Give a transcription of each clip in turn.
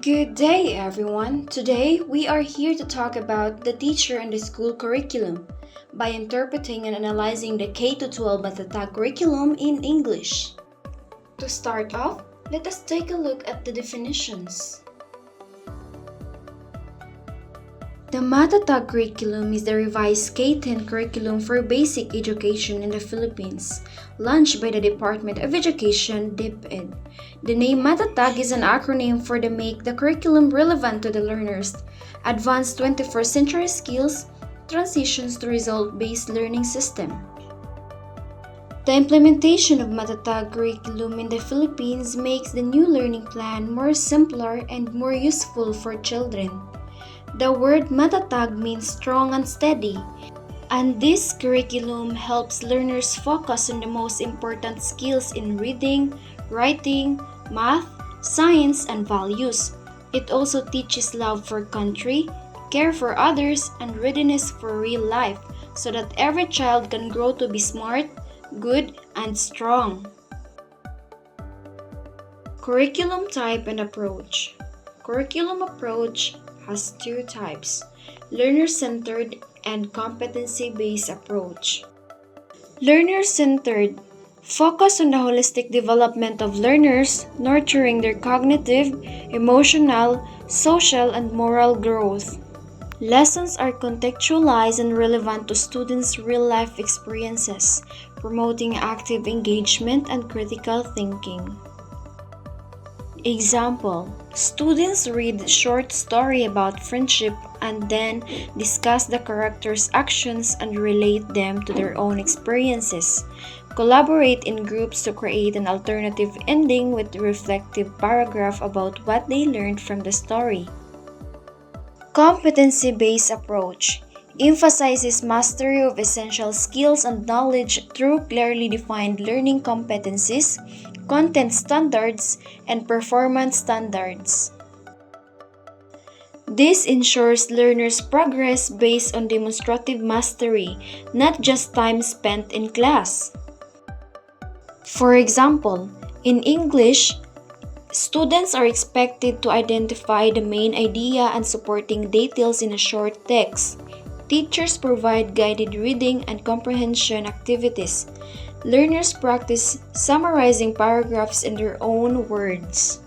Good day, everyone. Today, we are here to talk about the teacher and the school curriculum by interpreting and analyzing the K 12 Matatag curriculum in English. To start off, let us take a look at the definitions. The Matatag curriculum is the revised K-10 curriculum for basic education in the Philippines, launched by the Department of Education, DepEd. The name Matatag is an acronym for the Make the Curriculum Relevant to the Learners, Advanced 21st Century Skills, Transitions to Result-Based Learning System. The implementation of Matatag curriculum in the Philippines makes the new learning plan more simpler and more useful for children. The word matatag means strong and steady, and this curriculum helps learners focus on the most important skills in reading, writing, math, science, and values. It also teaches love for country, care for others, and readiness for real life so that every child can grow to be smart, good, and strong. Curriculum type and approach. Curriculum approach has two types: learner-centered and competency-based approach. Learner-centered focus on the holistic development of learners, nurturing their cognitive, emotional, social, and moral growth. Lessons are contextualized and relevant to students' real-life experiences, promoting active engagement and critical thinking. Example: students read a short story about friendship and then discuss the characters' actions and relate them to their own experiences. Collaborate in groups to create an alternative ending with a reflective paragraph about what they learned from the story. Competency-based approach emphasizes mastery of essential skills and knowledge through clearly defined learning competencies, content standards, and performance standards. This ensures learners' progress based on demonstrative mastery, not just time spent in class. For example, in English, students are expected to identify the main idea and supporting details in a short text. Teachers provide guided reading and comprehension activities. Learners practice summarizing paragraphs in their own words.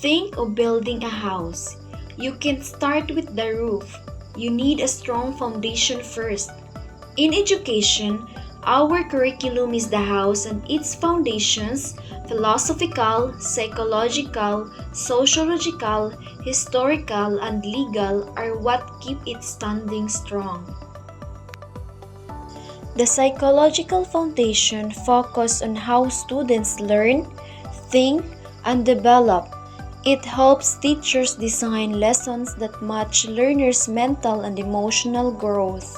Think of building a house. You can start with the roof. You need a strong foundation first. In education, our curriculum is the house, and its foundations, philosophical, psychological, sociological, historical, and legal, are what keep it standing strong. The psychological foundation focuses on how students learn, think, and develop. It helps teachers design lessons that match learners' mental and emotional growth.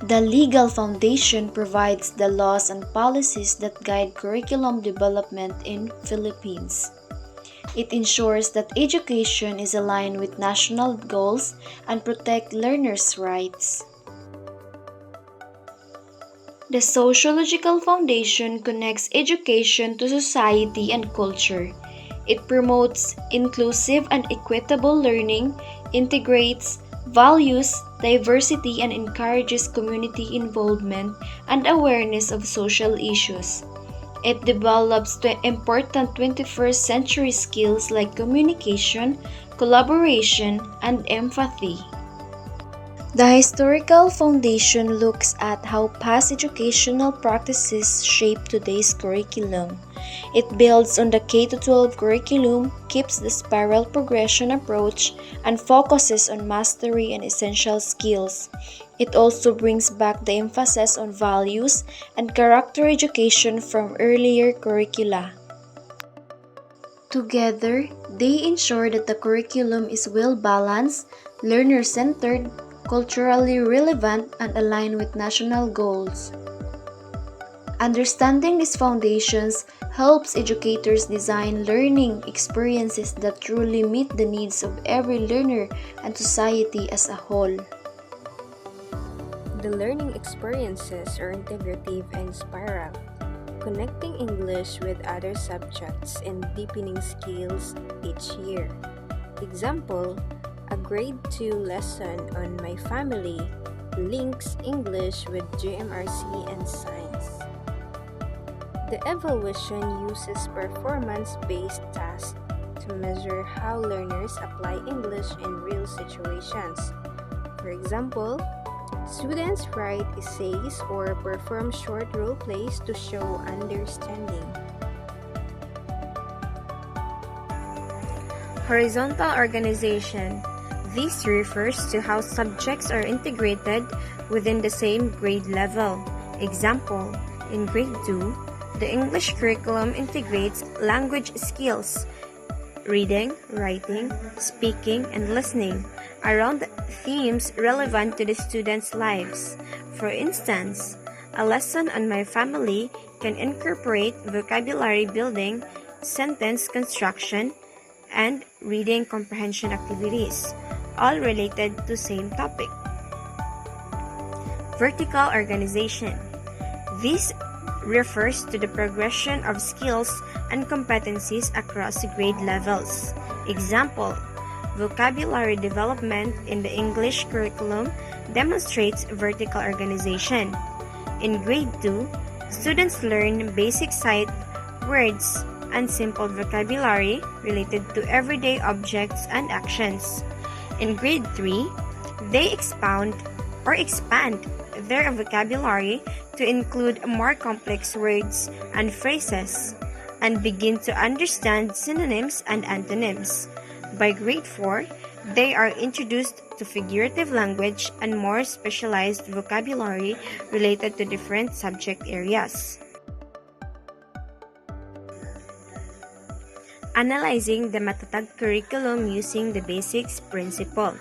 The legal foundation provides the laws and policies that guide curriculum development in Philippines. It ensures that education is aligned with national goals and protect learners' rights. The sociological foundation connects education to society and culture. It promotes inclusive and equitable learning, integrates values diversity, and encourages community involvement and awareness of social issues. It develops important 21st century skills like communication, collaboration, and empathy. The historical foundation looks at how past educational practices shape today's curriculum. It builds on the K-12 curriculum, keeps the spiral progression approach, and focuses on mastery and essential skills. It also brings back the emphasis on values and character education from earlier curricula. Together, they ensure that the curriculum is well-balanced, learner-centered, culturally relevant, and aligned with national goals. Understanding these foundations helps educators design learning experiences that truly meet the needs of every learner and society as a whole. The learning experiences are integrative and spiral. connecting English with other subjects and deepening skills each year. Example, a grade 2 lesson on my family links English with GMRC and science. The evaluation uses performance-based tasks to measure how learners apply English in real situations. For example, students write essays or perform short role plays to show understanding. Horizontal organization. This refers to how subjects are integrated within the same grade level. Example, in grade 2, the English curriculum integrates language skills, reading, writing, speaking, and listening, around themes relevant to the students' lives. For instance, a lesson on my family can incorporate vocabulary building, sentence construction, and reading comprehension activities, all related to same topic. Vertical organization. This refers to the progression of skills and competencies across grade levels. Example, vocabulary development in the English curriculum demonstrates vertical organization. In grade 2, students learn basic sight, words, and simple vocabulary related to everyday objects and actions. In grade 3, they expand their vocabulary to include more complex words and phrases, and begin to understand synonyms and antonyms. By grade 4, they are introduced to figurative language and more specialized vocabulary related to different subject areas. Analyzing the Matatag curriculum using the basics principle.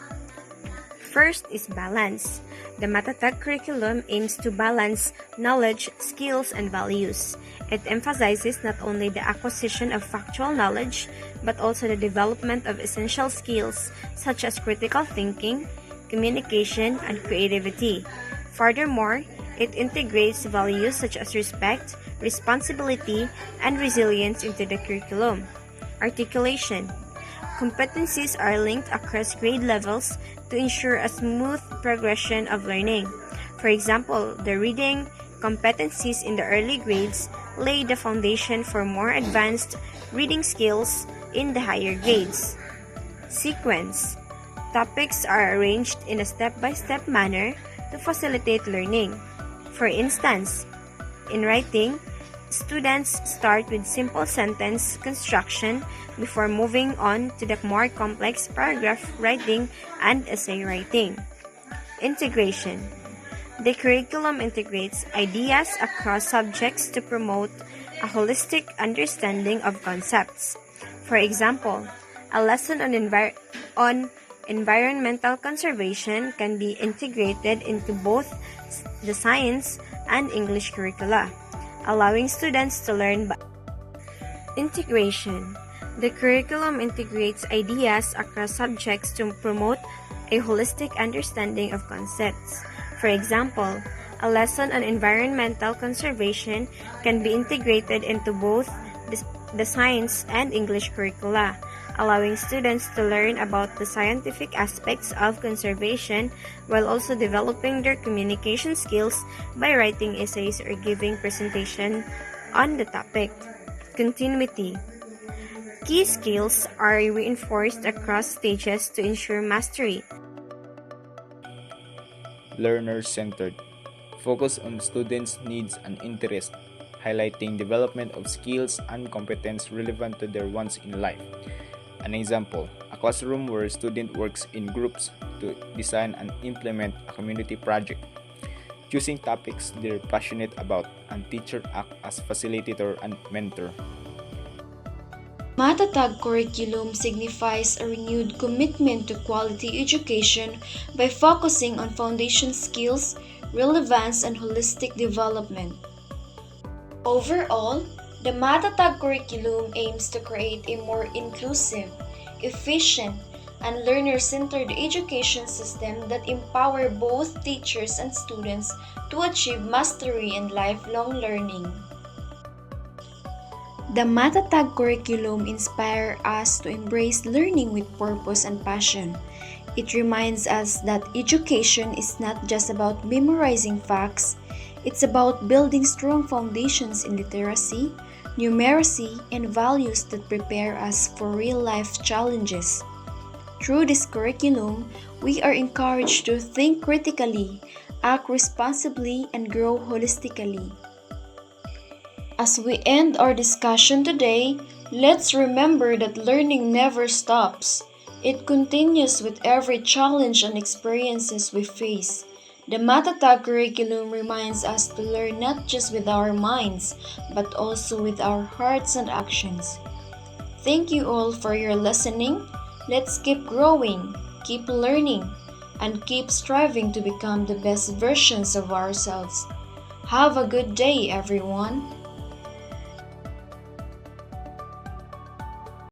First is balance. The Matatag curriculum aims to balance knowledge, skills, and values. It emphasizes not only the acquisition of factual knowledge, but also the development of essential skills such as critical thinking, communication, and creativity. Furthermore, it integrates values such as respect, responsibility, and resilience into the curriculum. Articulation. Competencies are linked across grade levels to ensure a smooth progression of learning. For example, the reading competencies in the early grades lay the foundation for more advanced reading skills in the higher grades. Sequence. Topics are arranged in a step-by-step manner to facilitate learning. For instance, in writing, students start with simple sentence construction before moving on to the more complex paragraph writing and essay writing. Integration. The curriculum integrates ideas across subjects to promote a holistic understanding of concepts. For example, a lesson on environmental conservation can be integrated into both the science and English curricula, allowing students to learn by integration. The curriculum integrates ideas across subjects to promote a holistic understanding of concepts. For example, a lesson on environmental conservation can be integrated into both the science and English curricula, allowing students to learn about the scientific aspects of conservation while also developing their communication skills by writing essays or giving presentation on the topic. Continuity. Key skills are reinforced across stages to ensure mastery. Learner-centered. Focus on students' needs and interests, highlighting development of skills and competence relevant to their wants in life. An example, a classroom where a student works in groups to design and implement a community project, choosing topics they're passionate about, and teacher act as facilitator and mentor. Matatag curriculum signifies a renewed commitment to quality education by focusing on foundation skills, relevance, and holistic development. Overall, the Matatag curriculum aims to create a more inclusive, efficient, and learner-centered education system that empower both teachers and students to achieve mastery and lifelong learning. The Matatag curriculum inspires us to embrace learning with purpose and passion. It reminds us that education is not just about memorizing facts, it's about building strong foundations in literacy, numeracy, and values that prepare us for real life challenges. Through this curriculum, we are encouraged to think critically, act responsibly, and grow holistically. As we end our discussion today, let's remember that learning never stops. It continues with every challenge and experiences we face. The Matatag curriculum reminds us to learn not just with our minds, but also with our hearts and actions. Thank you all for your listening. Let's keep growing, keep learning, and keep striving to become the best versions of ourselves. Have a good day, everyone.